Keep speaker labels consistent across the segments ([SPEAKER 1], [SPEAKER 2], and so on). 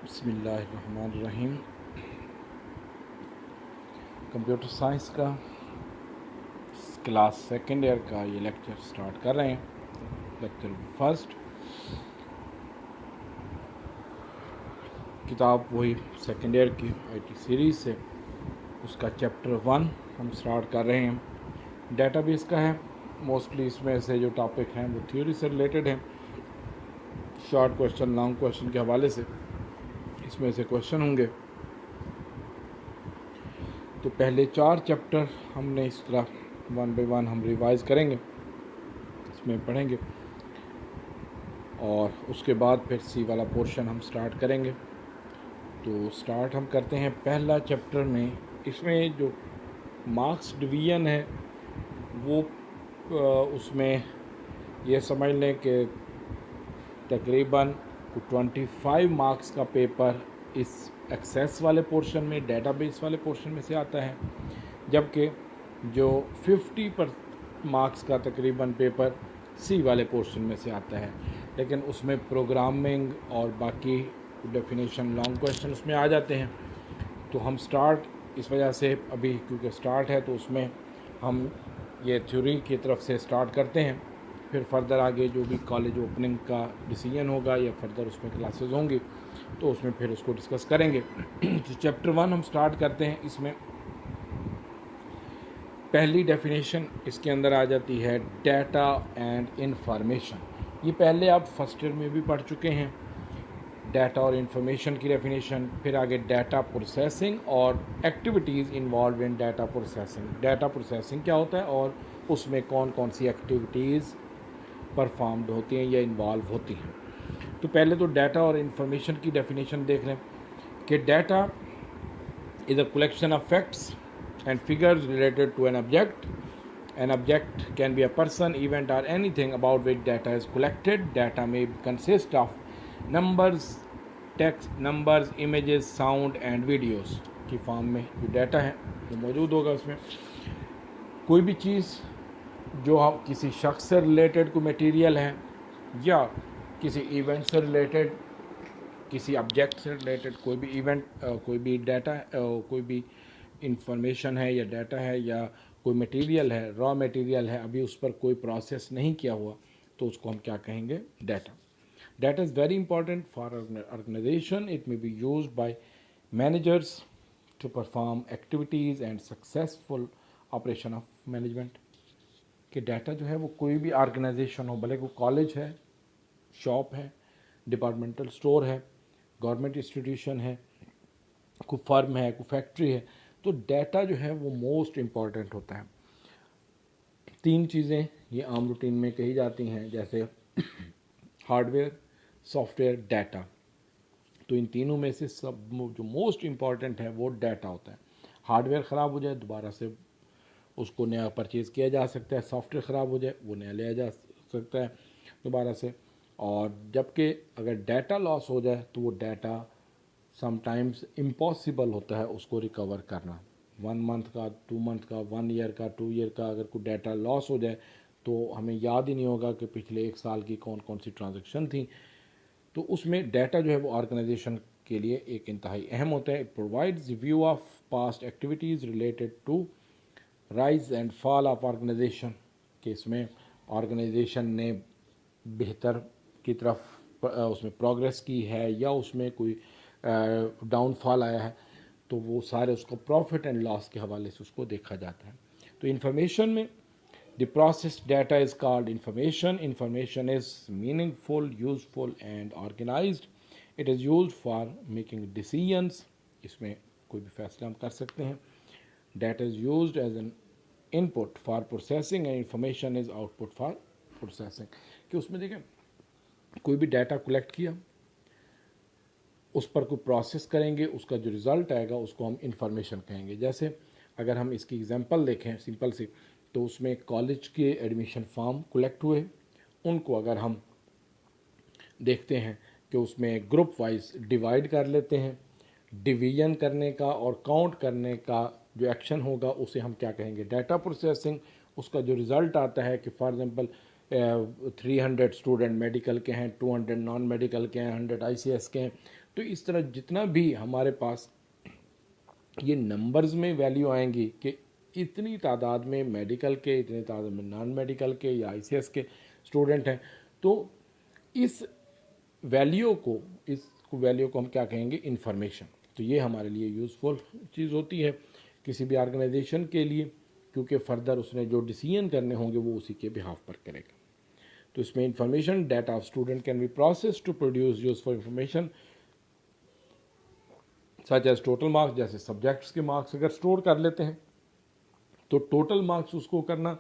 [SPEAKER 1] बिस्मिल्लाहिर्रहमानिर्रहीम। Computer science का class second year का ये लेक्चर स्टार्ट कर रहे हैं। लेक्चर फर्स्ट, किताब वही सेकेंड ईयर की आईटी सीरीज़ से, उसका चैप्टर 1 हम स्टार्ट कर रहे हैं। डेटाबेस का है। मोस्टली इसमें से जो टॉपिक हैं वो थ्योरी से रिलेटेड हैं। शॉर्ट क्वेश्चन, लॉन्ग क्वेश्चन के हवाले से इसमें से क्वेश्चन होंगे। तो पहले 4 चैप्टर हमने इस तरह 1 बाय 1 हम रिवाइज़ करेंगे, इसमें पढ़ेंगे, और उसके बाद फिर सी वाला पोर्शन हम स्टार्ट करेंगे। तो स्टार्ट हम करते हैं पहला चैप्टर में। इसमें जो मार्क्स डिवीज़न है वो उसमें ये समझ लें कि तकरीबन 25 मार्क्स का पेपर इस एक्सेस वाले पोर्शन में, डेटाबेस वाले पोर्शन में से आता है, जबकि जो 50 मार्क्स का तकरीबन पेपर सी वाले पोर्शन में से आता है। लेकिन उसमें प्रोग्रामिंग और बाकी डेफिनेशन, लॉन्ग क्वेश्चन उसमें आ जाते हैं। तो हम स्टार्ट इस वजह से अभी, क्योंकि स्टार्ट है तो उसमें हम ये थ्योरी की तरफ से स्टार्ट करते हैं। फिर फर्दर आगे जो भी कॉलेज ओपनिंग का डिसीजन होगा या फर्दर उसमें क्लासेस होंगी तो उसमें फिर उसको डिस्कस करेंगे। तो चैप्टर 1 हम स्टार्ट करते हैं। इसमें पहली डेफिनेशन इसके अंदर आ जाती है डाटा एंड इंफॉर्मेशन। ये पहले आप फर्स्ट ईयर में भी पढ़ चुके हैं, डाटा और इंफॉर्मेशन की डेफिनेशन। फिर आगे डाटा प्रोसेसिंग और activities involve in data processing. Data processing क्या होता है और उसमें कौन कौन सी एक्टिविटीज़ परफॉर्म्ड होती हैं या इन्वॉल्व होती हैं। तो पहले तो डाटा और इंफॉर्मेशन की डेफिनेशन देख लें कि data is a collection of facts and figures related to an object. An object can be a person, event, or anything about which data is collected. Data may consist of numbers, text, numbers, images, sound and videos की form में जो data है वो मौजूद होगा। उसमें कोई भी चीज़ जो हम किसी शख्स से रिलेटेड कोई मटेरियल है या किसी इवेंट से रिलेटेड, किसी ऑब्जेक्ट से रिलेटेड कोई भी इवेंट, कोई भी डाटा, कोई भी इंफॉर्मेशन है या डाटा है या कोई मटेरियल है, रॉ मटेरियल है, अभी उस पर कोई प्रोसेस नहीं किया हुआ, तो उसको हम क्या कहेंगे? Data. Data is very important for organisation. It may be use by managers to perform activities and successful operation of management. कि डाटा जो है वो कोई भी ऑर्गेनाइजेशन हो, भले कोई कॉलेज है, शॉप है, डिपार्टमेंटल स्टोर है, गवर्नमेंट इंस्टीट्यूशन है, कोई फर्म है, कोई फैक्ट्री है, तो डाटा जो है वो मोस्ट इम्पॉर्टेंट होता है। 3 चीज़ें ये आम रूटीन में कही जाती हैं, जैसे हार्डवेयर, सॉफ्टवेयर, डाटा। तो इन तीनों में से सब जो मोस्ट इम्पॉर्टेंट है वो डाटा होता है। हार्डवेयर ख़राब हो जाए दोबारा से उसको नया परचेज़ किया जा सकता है, सॉफ्टवेयर ख़राब हो जाए वो नया लिया जा सकता है दोबारा से। और जबकि अगर डाटा लॉस हो जाए तो वो डाटा समटाइम्स इम्पॉसिबल होता है उसको रिकवर करना। 1 मंथ का, 2 मंथ का, 1 ईयर का, 2 ईयर का अगर कोई डाटा लॉस हो जाए तो हमें याद ही नहीं होगा कि पिछले 1 साल की कौन कौन सी ट्रांजैक्शन थी। तो उसमें डाटा जो है वो ऑर्गेनाइजेशन के लिए एक इंतहाई अहम होता है। It provides view of past activities related to rise and fall of organisation. कि इसमें ऑर्गेनाइजेशन ने बेहतर की तरफ उसमें प्रोग्रेस की है या उसमें कोई डाउनफॉल आया है, तो वो सारे उसको प्रॉफिट एंड लॉस के हवाले से उसको देखा जाता है। तो इन्फॉर्मेशन में the process data is called information. Information is meaningful, useful and organised. It is used for making decisions. इसमें कोई भी फैसला हम कर सकते हैं। Data is used as an input for processing and information is output for processing. कि उसमें देखें कोई भी डाटा कलेक्ट किया, उस पर कोई प्रोसेस करेंगे, उसका जो रिज़ल्ट आएगा उसको हम इंफॉर्मेशन कहेंगे। जैसे अगर हम इसकी एग्जांपल देखें सिंपल सी, तो उसमें कॉलेज के एडमिशन फॉर्म कलेक्ट हुए, उनको अगर हम देखते हैं कि उसमें ग्रुप वाइज डिवाइड कर लेते हैं, डिवीजन करने का और काउंट करने का जो एक्शन होगा उसे हम क्या कहेंगे? Data processing. उसका जो रिज़ल्ट आता है कि फॉर एग्ज़ाम्पल 300 स्टूडेंट मेडिकल के हैं, 200 नॉन मेडिकल के हैं, 100 ICS के हैं। तो इस तरह जितना भी हमारे पास ये नंबर्स में वैल्यू आएंगी कि इतनी तादाद में मेडिकल के, इतनी तादाद में नॉन मेडिकल के या ICS के स्टूडेंट हैं, तो इस वैल्यू को हम क्या कहेंगे, इंफॉर्मेशन। तो ये हमारे लिए यूज़फुल चीज़ होती है किसी भी ऑर्गेनाइजेशन के लिए, क्योंकि फर्दर उसने जो डिसीजन करने होंगे वो उसी के बिहाफ पर करेगा। तो इसमें information, data of student can be process to produce useful information such as total marks. जैसे सब्जेक्ट्स के मार्क्स अगर स्टोर कर लेते हैं तो टोटल मार्क्स उसको करना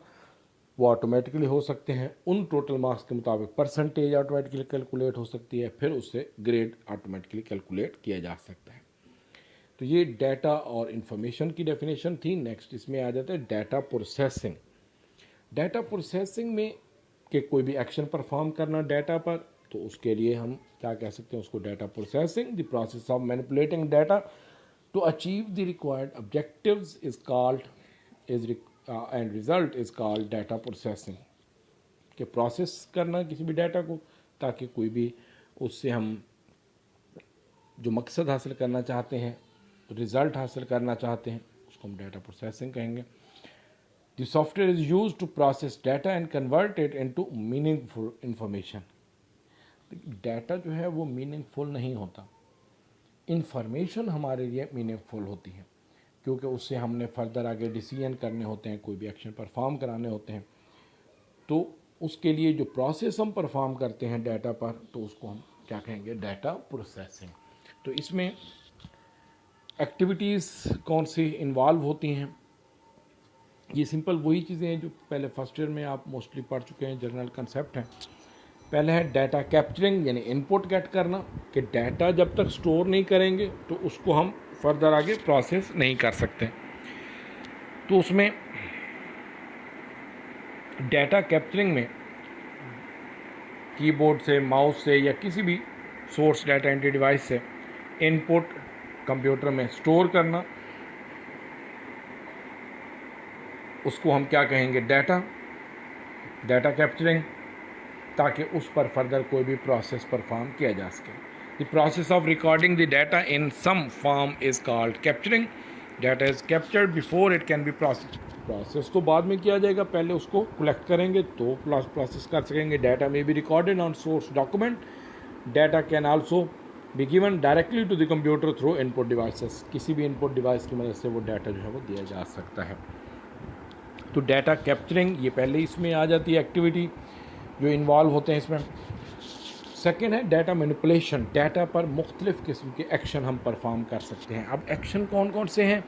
[SPEAKER 1] वो ऑटोमेटिकली हो सकते हैं। उन टोटल मार्क्स के मुताबिक परसेंटेज ऑटोमेटिकली कैलकुलेट हो सकती है, फिर उससे ग्रेड ऑटोमेटिकली कैलकुलेट किया जा सकता है। तो ये डाटा और इन्फॉर्मेशन की डेफिनेशन थी। नेक्स्ट इसमें आ जाता है डाटा प्रोसेसिंग। डाटा प्रोसेसिंग में कि कोई भी एक्शन परफॉर्म करना डाटा पर, तो उसके लिए हम क्या कह सकते हैं उसको, data processing. The process of manipulating data to achieve the required objectives is called and result is called data processing. कि प्रोसेस करना किसी भी डाटा को ताकि कोई भी उससे हम जो मकसद हासिल करना चाहते हैं, रिज़ल्ट हासिल करना चाहते हैं, उसको हम डाटा प्रोसेसिंग कहेंगे। The software is use to process data and convert it into meaningful information. Data जो है वो मीनिंगफुल नहीं होता, इंफॉर्मेशन हमारे लिए मीनिंगफुल होती है, क्योंकि उससे हमने फर्दर आगे डिसीजन करने होते हैं, कोई भी एक्शन परफॉर्म कराने होते हैं। तो उसके लिए जो प्रोसेस हम परफॉर्म करते हैं डाटा पर, तो उसको हम क्या कहेंगे, डाटा प्रोसेसिंग। तो इसमें एक्टिविटीज़ कौन सी इन्वॉल्व होती हैं, ये सिंपल वही चीज़ें हैं जो पहले फर्स्ट ईयर में आप मोस्टली पढ़ चुके हैं, जनरल कंसेप्ट हैं। पहले है डाटा कैप्चरिंग, यानी इनपुट गेट करना, कि डाटा जब तक स्टोर नहीं करेंगे तो उसको हम फर्दर आगे प्रोसेस नहीं कर सकते। तो उसमें डाटा कैप्चरिंग में कीबोर्ड से, माउस से या किसी भी सोर्स डाटा एंट्री डिवाइस से इनपुट कंप्यूटर में स्टोर करना, उसको हम क्या कहेंगे, डाटा कैप्चरिंग, ताकि उस पर फर्दर कोई भी प्रोसेस परफॉर्म किया जा सके। The process of recording the data in some form is called capturing. Data is captured before it can be process. Process तो बाद में किया जाएगा, पहले उसको कलेक्ट करेंगे तो प्रोसेस कर सकेंगे। डाटा में be recorded on source document. Data can also be given directly to the computer through input devices. किसी भी इनपुट डिवाइस की मदद से वो डाटा जो है वो दिया जा सकता है। तो डाटा कैप्चरिंग ये पहले इसमें आ जाती है एक्टिविटी जो इन्वॉल्व होते हैं इसमें। सेकेंड है डाटा मैनिपुलेशन। डाटा पर मुख्तलिफ़ किस्म के एक्शन हम परफॉर्म कर सकते हैं। अब एक्शन कौन कौन से हैं,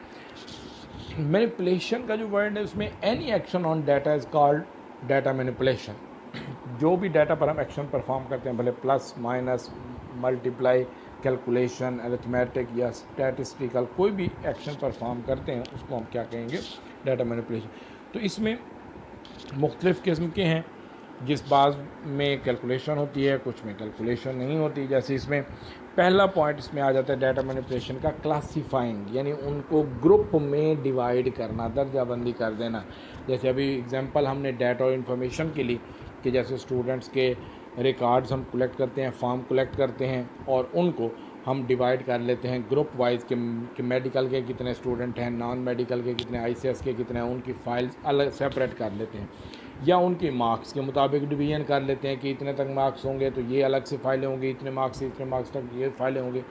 [SPEAKER 1] मैनिपुलेशन का जो वर्ड है उसमें any action on data is called data manipulation. जो भी डाटा पर हम एक्शन परफॉर्म करते हैं, भले plus minus multiply calculation arithmetic या स्टैटिस्टिकल, कोई भी एक्शन परफॉर्म करते हैं उसको हम क्या कहेंगे, डाटा मैनिपुलेशन। तो इसमें मुख्तलिफ़ किस्म के हैं, जिस बाज़ में कैलकुलेशन होती है, कुछ में कैलकुलेशन नहीं होती। जैसे इसमें पहला पॉइंट इसमें आ जाता है डाटा मैनिपुलेशन का, क्लासीफाइंग, यानी उनको ग्रुप में डिवाइड करना, दर्जाबंदी कर देना। जैसे अभी एग्जांपल हमने डाटा और इन्फॉर्मेशन के लिए कि जैसे स्टूडेंट्स के रिकॉर्ड्स हम कलेक्ट करते हैं, फॉर्म कलेक्ट करते हैं और उनको हम डिवाइड कर लेते हैं ग्रुप वाइज कि मेडिकल के कितने स्टूडेंट हैं, नॉन मेडिकल के कितने, ICS के कितने हैं, उनकी फाइल्स अलग सेपरेट कर लेते हैं, या उनके मार्क्स के मुताबिक डिवीजन कर लेते हैं कि इतने तक मार्क्स होंगे तो ये अलग से फाइलें होंगी, इतने मार्क्स से इतने मार्क्स तक ये फाइलें होंगी,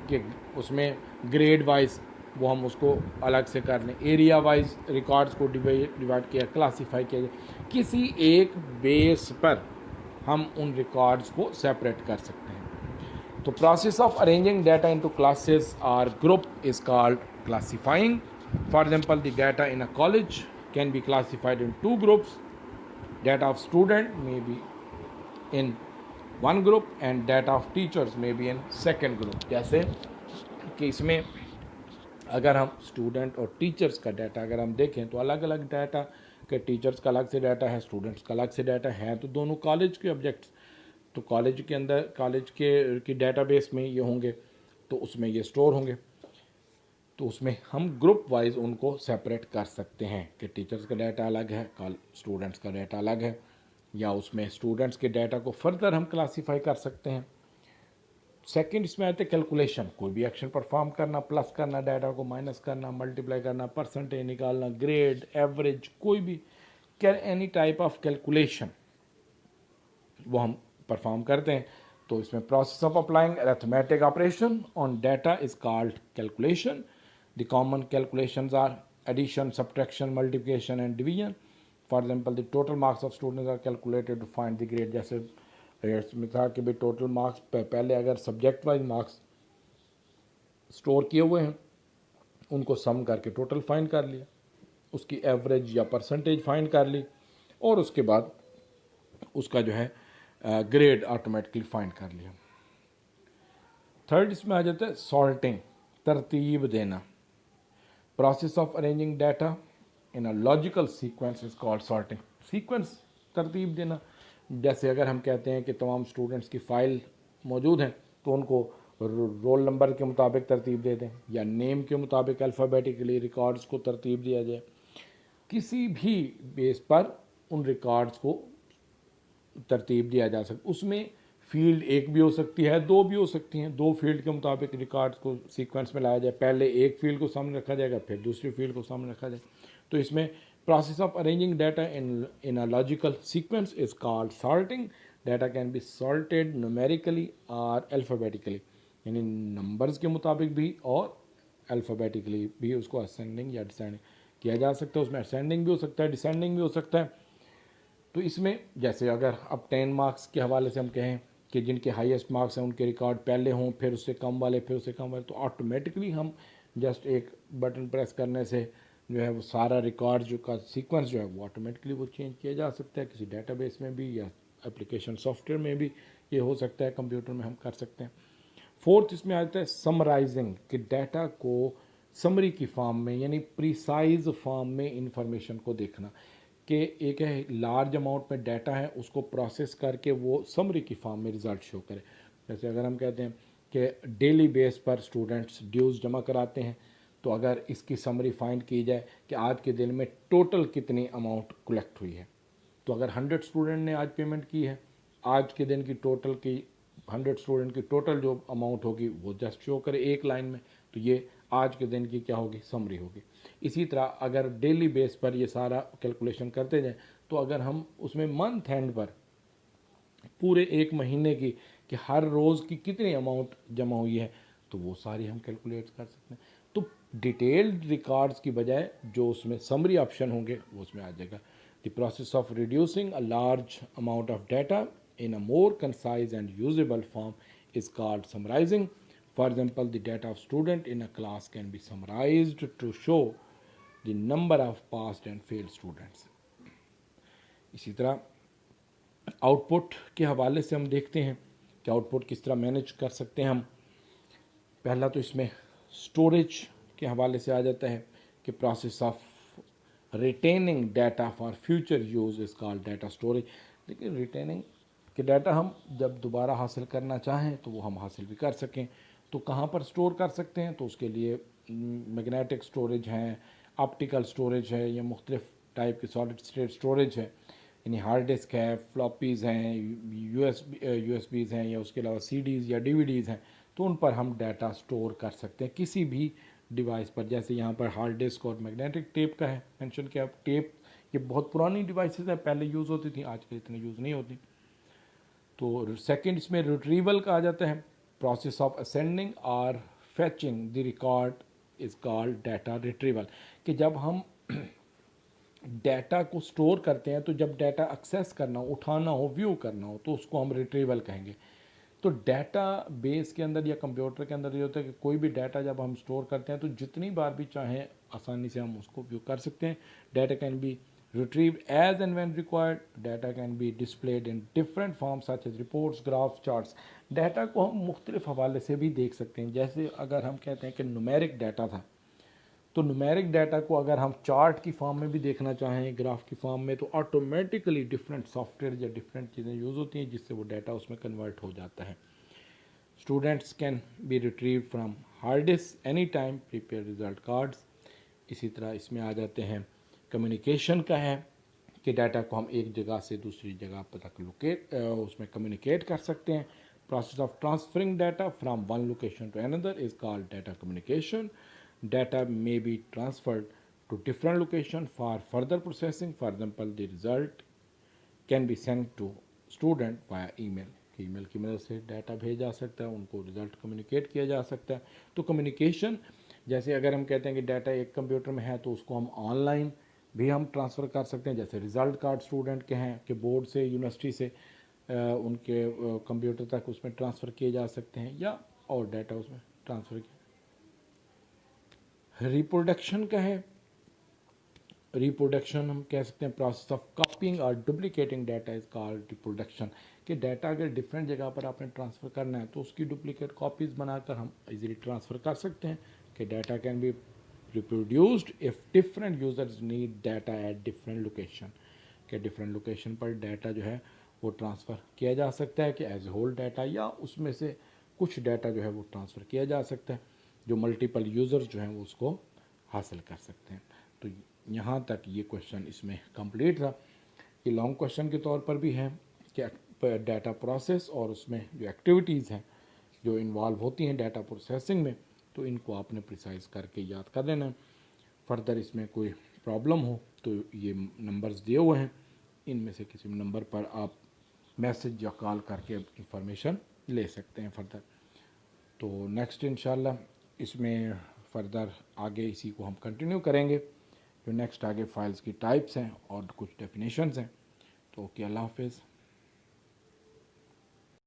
[SPEAKER 1] कि उसमें ग्रेड वाइज वो हम उसको अलग से कर लें। एरिया वाइज रिकॉर्ड्स को डिवाइड किया, क्लासीफाई किया जाए। किसी एक बेस पर हम उन रिकॉर्ड्स को सेपरेट कर सकते हैं। तो process of arranging data into classes और group is called classifying. For example the data in a college can be classified in 2 groups. Data of student may be in one group and data of teachers may be in second group। जैसे कि इसमें अगर हम student और teachers का data अगर हम देखें तो अलग अलग डाटा के, टीचर्स का अलग से डाटा है, स्टूडेंट्स का अलग से डाटा है, तो दोनों कॉलेज के ऑब्जेक्ट्स, तो कॉलेज के अंदर कॉलेज के डाटाबेस में ये होंगे, तो उसमें ये स्टोर होंगे। तो उसमें हम ग्रुप वाइज उनको सेपरेट कर सकते हैं कि टीचर्स का डाटा अलग है, स्टूडेंट्स का डाटा अलग है, या उसमें स्टूडेंट्स के डाटा को फर्दर हम क्लासीफाई कर सकते हैं। सेकंड इसमें आते हैं कैलकुलेशन, कोई भी एक्शन परफॉर्म करना, प्लस करना, डाटा को माइनस करना, मल्टीप्लाई करना, परसेंटेज निकालना, ग्रेड, एवरेज, कोई भी एनी टाइप ऑफ कैलकुलेशन वो हम परफॉर्म करते हैं। तो इसमें process of applying arithmetic operation on data is called calculation. The common calculations are addition, subtraction, multiplication and division. For example the total marks of students are calculated to find the grade. जैसे में था कि भाई total marks पहले अगर subject wise marks store किए हुए हैं उनको सम करके टोटल फाइंड कर लिया, उसकी एवरेज या परसेंटेज फाइंड कर ली, और उसके बाद उसका जो है ग्रेड ऑटोमेटिकली फाइंड कर लिया। थर्ड इसमें आ जाता है सॉर्टिंग, तरतीब देना। Process of arranging data in a logical sequence is called sorting. Sequence तरतीब देना, जैसे अगर हम कहते हैं कि तमाम स्टूडेंट्स की फ़ाइल मौजूद हैं तो उनको रोल नंबर के मुताबिक तरतीब दे दें, या नेम के मुताबिक अल्फ़ाबेटिकली रिकॉर्ड्स को तरतीब दिया जाए। किसी भी बेस पर उन रिकॉर्ड्स को तरतीब दिया जा सकता। उसमें फील्ड एक भी हो सकती है, दो भी हो सकती हैं। दो फील्ड के मुताबिक रिकॉर्ड्स को सीक्वेंस में लाया जाए, पहले एक फील्ड को सामने रखा जाएगा, फिर दूसरी फील्ड को सामने रखा जाए। तो इसमें process of arranging data in a logical sequence is called sorting. Data can be sorted numerically और अल्फ़ाबेटिकली, यानी नंबर्स के मुताबिक भी और अल्फ़ाबेटिकली भी उसको असेंडिंग या डिसेंडिंग किया जा सकता है। उसमें असेंडिंग भी हो सकता है, डिसेंडिंग भी हो सकता है। तो इसमें जैसे अगर अब 10 मार्क्स के हवाले से हम कहें कि जिनके हाईएस्ट मार्क्स हैं उनके रिकॉर्ड पहले हों, फिर उससे कम वाले, फिर उससे कम वाले, तो ऑटोमेटिकली हम जस्ट एक बटन प्रेस करने से जो है वो सारा रिकॉर्ड जो का सीक्वेंस जो है वो ऑटोमेटिकली वो चेंज किया जा सकता है। किसी डेटाबेस में भी या एप्लीकेशन सॉफ्टवेयर में भी ये हो सकता है, कंप्यूटर में हम कर सकते हैं। फोर्थ इसमें आता है समराइजिंग, कि डाटा को समरी की फॉर्म में यानी प्रिसाइज फॉर्म में इंफॉर्मेशन को देखना, कि एक है लार्ज अमाउंट में डाटा है उसको प्रोसेस करके वो समरी की फॉर्म में रिज़ल्ट शो करे। जैसे अगर हम कहते हैं कि डेली बेस पर स्टूडेंट्स ड्यूज़ जमा कराते हैं, तो अगर इसकी समरी फाइंड की जाए कि आज के दिन में टोटल कितनी अमाउंट कलेक्ट हुई है, तो अगर 100 स्टूडेंट ने आज पेमेंट की है, आज के दिन की टोटल की 100 स्टूडेंट की टोटल जो अमाउंट होगी वो जस्ट शो करे एक लाइन में, तो ये आज के दिन की क्या होगी, समरी होगी। इसी तरह अगर डेली बेस पर ये सारा कैलकुलेशन करते जाएं, तो अगर हम उसमें मंथ एंड पर पूरे एक महीने की कि हर रोज़ की कितनी अमाउंट जमा हुई है, तो वो सारी हम कैलकुलेट कर सकते हैं। तो डिटेल्ड रिकॉर्ड्स की बजाय जो उसमें समरी ऑप्शन होंगे वो उसमें आ जाएगा। The process of reducing a large amount of data in a more concise and usable form is called summarizing. For example, the data of student in a class can be summarized to show the number of passed and failed students. इसी तरह output के हवाले से हम देखते हैं कि output किस तरह मैनेज कर सकते हैं हम। पहला तो इसमें स्टोरेज के हवाले से आ जाता है कि process of retaining data for future use is called data storage. लेकिन रिटेनिंग कि डाटा हम जब दोबारा हासिल करना चाहें तो वो हम हासिल भी कर सकें, तो कहाँ पर स्टोर कर सकते हैं, तो उसके लिए मैग्नेटिक स्टोरेज हैं, ऑप्टिकल स्टोरेज है, या मुख्तलिफ टाइप के सॉलिड स्टेट स्टोरेज है, यानी हार्ड डिस्क है, फ्लॉपीज़ हैं, यूएसबीज़ हैं, या उसके अलावा सीडीज़ या डीवीडीज़ हैं, तो उन पर हम डाटा स्टोर कर सकते हैं किसी भी डिवाइस पर। जैसे यहाँ पर हार्ड डिस्क और मैग्नेटिक टेप का है मेंशन किया। टेप ये बहुत पुरानी डिवाइसेस हैं, पहले यूज़ होती थी, आजकल इतनी यूज़ नहीं होती। तो सेकंड इसमें रिट्रीवल का आ जाता है। प्रोसेस ऑफ असेंडिंग और फैचिंग the record is called data retrieval, कि जब हम डाटा को स्टोर करते हैं तो जब डाटा एक्सेस करना हो, उठाना हो, व्यू करना हो, तो उसको हम रिट्रीवल कहेंगे। तो डाटा बेस के अंदर या कंप्यूटर के अंदर ये होता है कि कोई भी डाटा जब हम स्टोर करते हैं तो जितनी बार भी चाहें आसानी से हम उसको व्यू कर सकते हैं। Data can be retrieved as and when required. Data can be displayed in different forms such as reports, graphs, charts. Data को हम मुख्तलिफ हवाले से भी देख सकते हैं। जैसे अगर हम कहते हैं कि न्यूमेरिक डाटा था, तो न्यूमेरिक डाटा को अगर हम चार्ट की फॉर्म में भी देखना चाहें, ग्राफ की फॉर्म में, तो ऑटोमेटिकली डिफरेंट सॉफ्टवेयर या डिफरेंट चीज़ें यूज़ होती हैं जिससे वो डाटा उसमें कन्वर्ट हो जाता है। Students can be retrieve from hard disk any time, prepare result cards. इसी तरह इसमें आ जाते हैं कम्युनिकेशन का है कि डाटा को हम एक जगह से दूसरी जगह पर तक उसमें कम्युनिकेट कर सकते हैं। Process of transferring data from one location to another is called data communication. Data may be transferred to different location for further processing. For example, the result can be sent to student via email. Email की मदद से data भेजा जा सकता है, उनको result communicate किया जा सकता है। तो कम्युनिकेशन, जैसे अगर हम कहते हैं कि डाटा एक कंप्यूटर में है तो उसको हम ऑनलाइन भी हम ट्रांसफ़र कर सकते हैं। जैसे रिज़ल्ट कार्ड स्टूडेंट के हैं कि बोर्ड से यूनिवर्सिटी से उनके कंप्यूटर तक उसमें ट्रांसफ़र किए जा सकते हैं, या और डाटा उसमें ट्रांसफ़र किया। रिप्रोडक्शन का है, रिप्रोडक्शन हम कह सकते हैं प्रोसेस ऑफ कॉपिंग और duplicating data is called reproduction. कि डाटा अगर डिफरेंट जगह पर आपने ट्रांसफ़र करना है तो उसकी डुप्लीकेट कॉपीज़ बनाकर हम इजीली ट्रांसफ़र कर सकते हैं। कि data can be reproduced if different users need data at different location. कि डिफरेंट लोकेशन पर डाटा जो है वो ट्रांसफ़र किया जा सकता है कि एज ए होल डाटा, या उसमें से कुछ डाटा जो है वो ट्रांसफ़र किया जा सकता है जो मल्टीपल यूज़र्स जो हैं वो उसको हासिल कर सकते हैं। तो यहाँ तक ये क्वेश्चन इसमें कंप्लीट था। ये लॉन्ग क्वेश्चन के तौर पर भी है कि डाटा प्रोसेस और उसमें जो एक्टिविटीज़ हैं जो इन्वॉल्व होती हैं डाटा प्रोसेसिंग में, तो इनको आपने प्रिसाइज करके याद कर लेना है। फर्दर इसमें कोई प्रॉब्लम हो तो ये नंबर्स दिए हुए हैं, इनमें से किसी नंबर पर आप मैसेज या कॉल करके इंफॉर्मेशन ले सकते हैं फर्दर। तो नेक्स्ट इंशाल्लाह इसमें फर्दर आगे इसी को हम कंटिन्यू करेंगे। जो नेक्स्ट आगे फाइल्स की टाइप्स हैं और कुछ डेफिनेशंस हैं। तो ओके, अल्लाह हाफिज़।